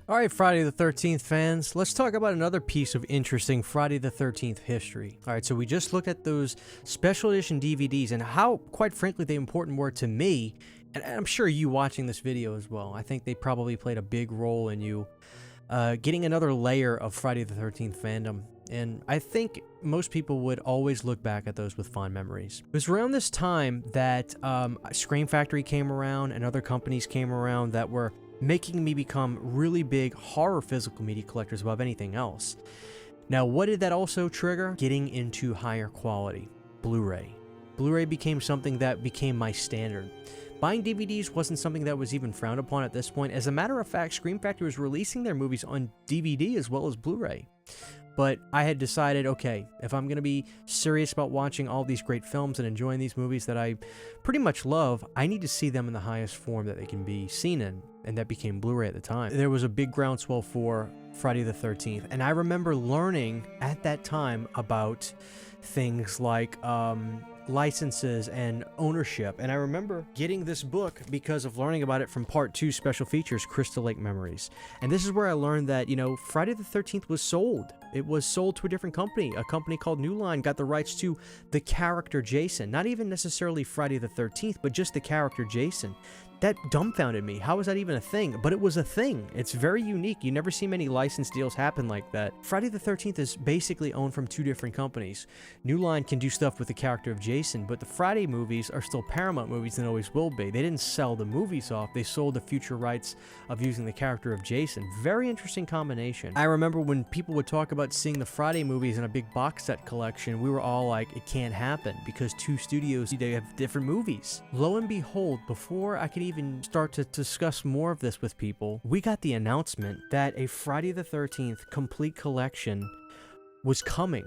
Alright, Friday the 13th fans, let's talk about another piece of interesting Friday the 13th history. Alright, so we just looked at those special edition DVDs and how, quite frankly, they important were to me, and I'm sure you watching this video as well. I think they probably played a big role in you getting another layer of Friday the 13th fandom. And I think most people would always look back at those with fond memories. It was around this time that Scream Factory came around and other companies came around that were making me become really big horror physical media collectors above anything else. Now, what did that also trigger? Getting into higher quality. Blu-ray. Blu-ray became something that became my standard. Buying DVDs wasn't something that was even frowned upon at this point. As a matter of fact, Scream Factory was releasing their movies on DVD as well as Blu-ray. But I had decided, okay, if I'm going to be serious about watching all these great films and enjoying these movies that I pretty much love, I need to see them in the highest form that they can be seen in, and that became Blu-ray at the time. There was a big groundswell for Friday the 13th, and I remember learning at that time about things like licenses and ownership, and I remember getting this book because of learning about it from Part 2 Special Features, Crystal Lake Memories. And this is where I learned that, Friday the 13th was sold. It was sold to a different company. A company called New Line got the rights to the character Jason. Not even necessarily Friday the 13th, but just the character Jason. That dumbfounded me. How was that even a thing? But it was a thing. It's very unique. You never see many license deals happen like that. Friday the 13th is basically owned from two different companies. New Line can do stuff with the character of Jason, but the Friday movies are still Paramount movies and always will be. They didn't sell the movies off. They sold the future rights of using the character of Jason. Very interesting combination. I remember when people would talk about seeing the Friday movies in a big box set collection, we were all like, it can't happen because two studios, they have different movies. Lo and behold, before I could even start to discuss more of this with people, we got the announcement that a Friday the 13th complete collection was coming.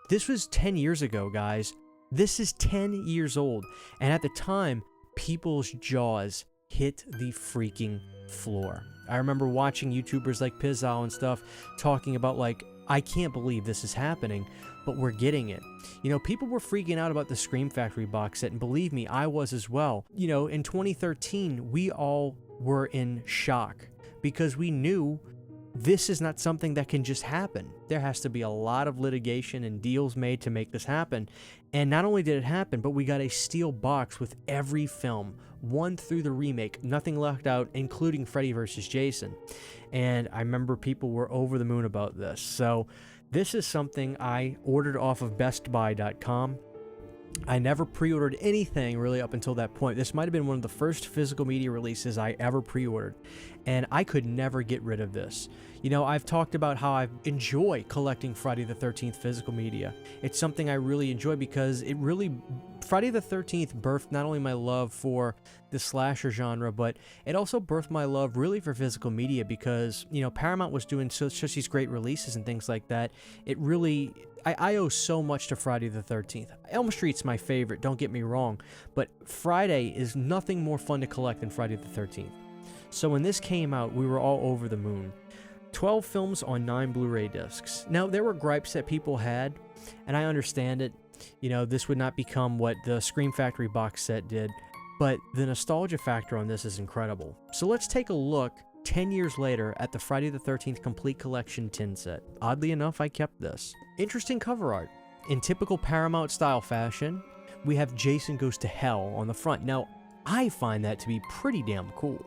This was 10 years ago, guys. This is 10 years old. And at the time, people's jaws hit the freaking floor. I remember watching YouTubers like Pizzal and stuff talking about like, I can't believe this is happening, but we're getting it. People were freaking out about the Scream Factory box set, and believe me, I was as well. In 2013, we all were in shock because we knew this is not something that can just happen. There has to be a lot of litigation and deals made to make this happen. And not only did it happen, but we got a steel box with every film, one through the remake, nothing left out, including Freddy vs. Jason. And I remember people were over the moon about this. So this is something I ordered off of bestbuy.com. I never pre-ordered anything really up until that point. This might have been one of the first physical media releases I ever pre-ordered, and I could never get rid of this. I've talked about how I enjoy collecting Friday the 13th physical media. It's something I really enjoy because Friday the 13th birthed not only my love for the slasher genre, but it also birthed my love really for physical media because, Paramount was doing such these great releases and things like that. I owe so much to Friday the 13th. Elm Street's my favorite, don't get me wrong, but Friday is nothing more fun to collect than Friday the 13th. So when this came out, we were all over the moon. 12 films on 9 Blu-ray discs. Now, there were gripes that people had, and I understand it. This would not become what the Scream Factory box set did, but the nostalgia factor on this is incredible. So let's take a look 10 years later at the Friday the 13th Complete Collection tin set. Oddly enough, I kept this. Interesting cover art. In typical Paramount style fashion, we have Jason Goes to Hell on the front. Now, I find that to be pretty damn cool.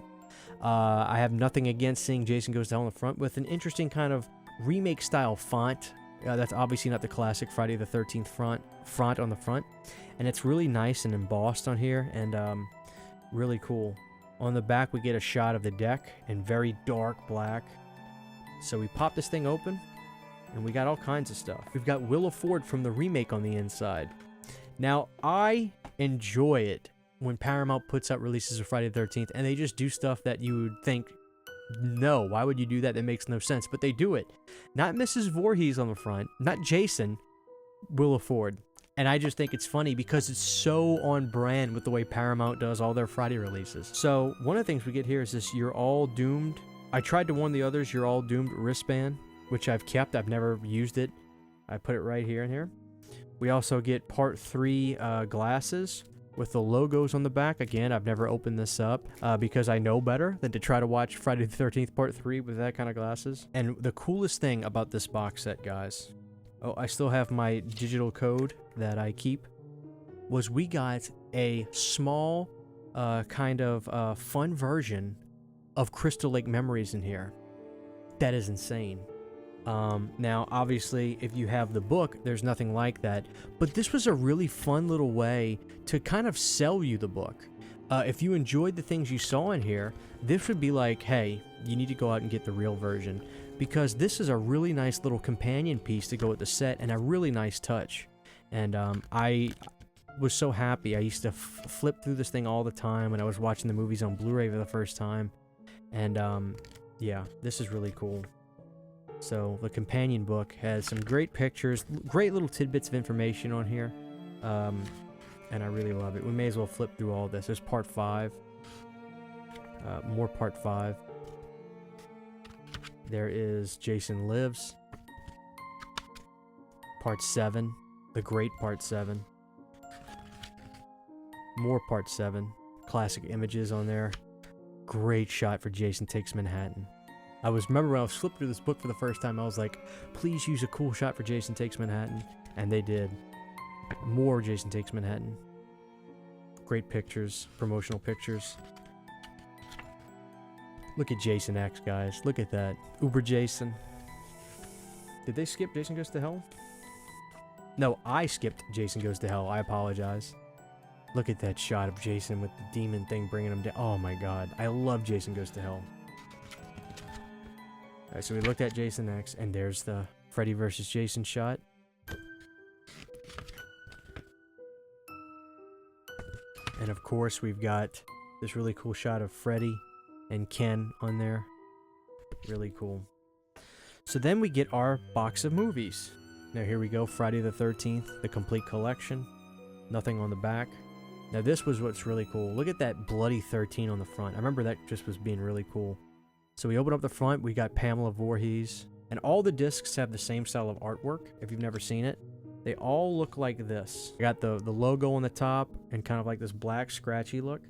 I have nothing against seeing Jason Goes to Hell on the front with an interesting kind of remake style font. That's obviously not the classic Friday the 13th font on the front. And it's really nice and embossed on here and really cool. On the back, we get a shot of the deck in very dark black. So we pop this thing open, and we got all kinds of stuff. We've got Willa Ford from the remake on the inside. Now, I enjoy it when Paramount puts out releases of Friday the 13th, and they just do stuff that you would think, no, why would you do that? That makes no sense. But they do it. Not Mrs. Voorhees on the front, not Jason, Willa Ford. And I just think it's funny because it's so on brand with the way Paramount does all their Friday releases. So one of the things we get here is this You're All Doomed. I tried to warn the others You're All Doomed wristband, which I've kept. I've never used it. I put it right here and here. We also get Part 3 glasses. with the logos on the back. Again, I've never opened this up because I know better than to try to watch Friday the 13th Part 3 with that kind of glasses. And the coolest thing about this box set, guys, oh, I still have my digital code that I keep, was we got a small kind of fun version of Crystal Lake Memories in here. That is insane. Now, obviously, if you have the book, there's nothing like that. But this was a really fun little way to kind of sell you the book. If you enjoyed the things you saw in here, this would be like, hey, you need to go out and get the real version. Because this is a really nice little companion piece to go with the set and a really nice touch. And I was so happy. I used to flip through this thing all the time when I was watching the movies on Blu-ray for the first time. And yeah, this is really cool. So the companion book has some great pictures, great little tidbits of information on here, and I really love it. We may as well flip through all this. There's part 5, more part 5. There is Jason Lives, part 7, the great part 7, more part 7, classic images on there. Great shot for Jason Takes Manhattan. Remember when I was flipping through this book for the first time, I was like, please use a cool shot for Jason Takes Manhattan. And they did. More Jason Takes Manhattan. Great pictures, promotional pictures. Look at Jason X, guys. Look at that. Uber Jason. Did they skip Jason Goes to Hell? No, I skipped Jason Goes to Hell. I apologize. Look at that shot of Jason with the demon thing bringing him down. Oh my god. I love Jason Goes to Hell. Alright, so we looked at Jason X, and there's the Freddy versus Jason shot. And of course, we've got this really cool shot of Freddy and Ken on there. Really cool. So then we get our box of movies. Now here we go, Friday the 13th, the complete collection. Nothing on the back. Now this was what's really cool. Look at that bloody 13 on the front. I remember that just was being really cool. So we open up the front, we got Pamela Voorhees, and all the discs have the same style of artwork, if you've never seen it. They all look like this. We got the logo on the top, and kind of like this black, scratchy look.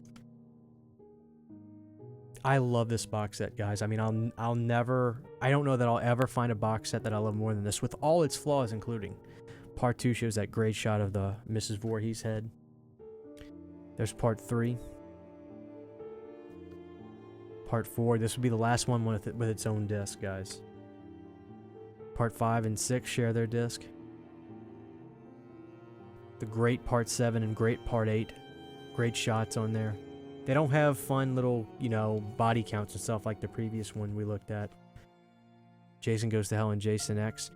I love this box set, guys. I mean, I don't know that I'll ever find a box set that I love more than this, with all its flaws including. Part 2 shows that great shot of the Mrs. Voorhees head. There's part 3. Part 4, this would be the last one with its own disc, guys. Part 5 and 6 share their disc. The great part 7 and great part 8. Great shots on there. They don't have fun little, you know, body counts and stuff like the previous one we looked at. Jason Goes to Hell and Jason X.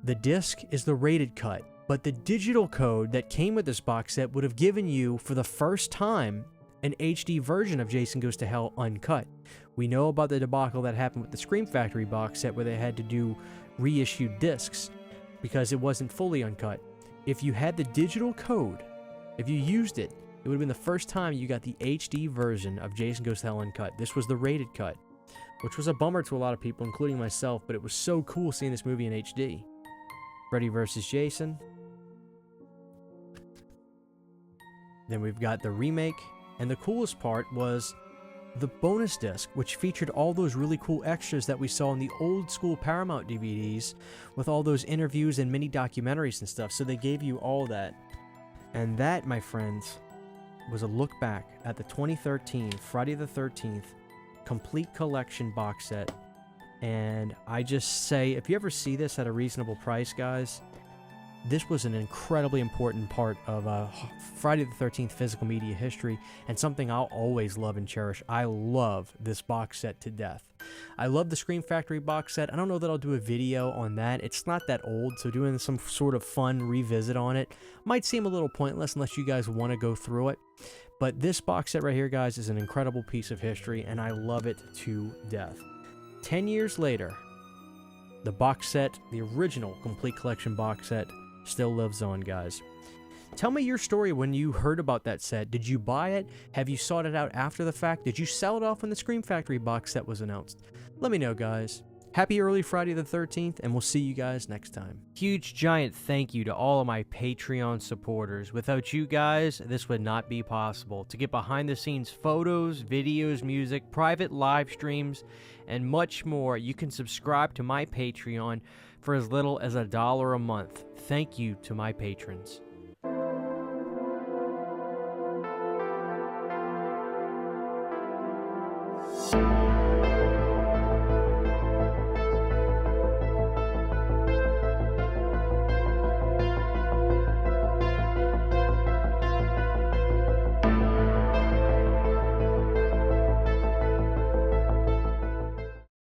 The disc is the rated cut, but the digital code that came with this box set would have given you, for the first time, an HD version of Jason Goes to Hell uncut. We know about the debacle that happened with the Scream Factory box set where they had to do reissued discs because it wasn't fully uncut. If you had the digital code, if you used it, it would have been the first time you got the HD version of Jason Goes to Hell uncut. This was the rated cut, which was a bummer to a lot of people, including myself, but it was so cool seeing this movie in HD. Freddy vs. Jason. Then we've got the remake. And the coolest part was the bonus disc, which featured all those really cool extras that we saw in the old school Paramount DVDs with all those interviews and mini documentaries and stuff. So they gave you all that. And that, my friends, was a look back at the 2013 Friday the 13th complete collection box set. And I just say, if you ever see this at a reasonable price, guys, this was an incredibly important part of Friday the 13th physical media history, and something I'll always love and cherish. I love this box set to death. I love the Scream Factory box set. I don't know that I'll do a video on that. It's not that old, so doing some sort of fun revisit on it might seem a little pointless unless you guys want to go through it. But this box set right here, guys, is an incredible piece of history, and I love it to death. 10 years later, the box set, the original complete collection box set, still lives on, guys. Tell me your story when you heard about that set. Did you buy it? Have you sought it out after the fact? Did you sell it off when the Scream Factory box set was announced? Let me know, guys. Happy early Friday the 13th, and we'll see you guys next time. Huge giant thank you to all of my Patreon supporters. Without you guys, this would not be possible. To get behind the scenes photos, videos, music, private live streams, and much more, you can subscribe to my Patreon for as little as $1 a month. Thank you to my patrons.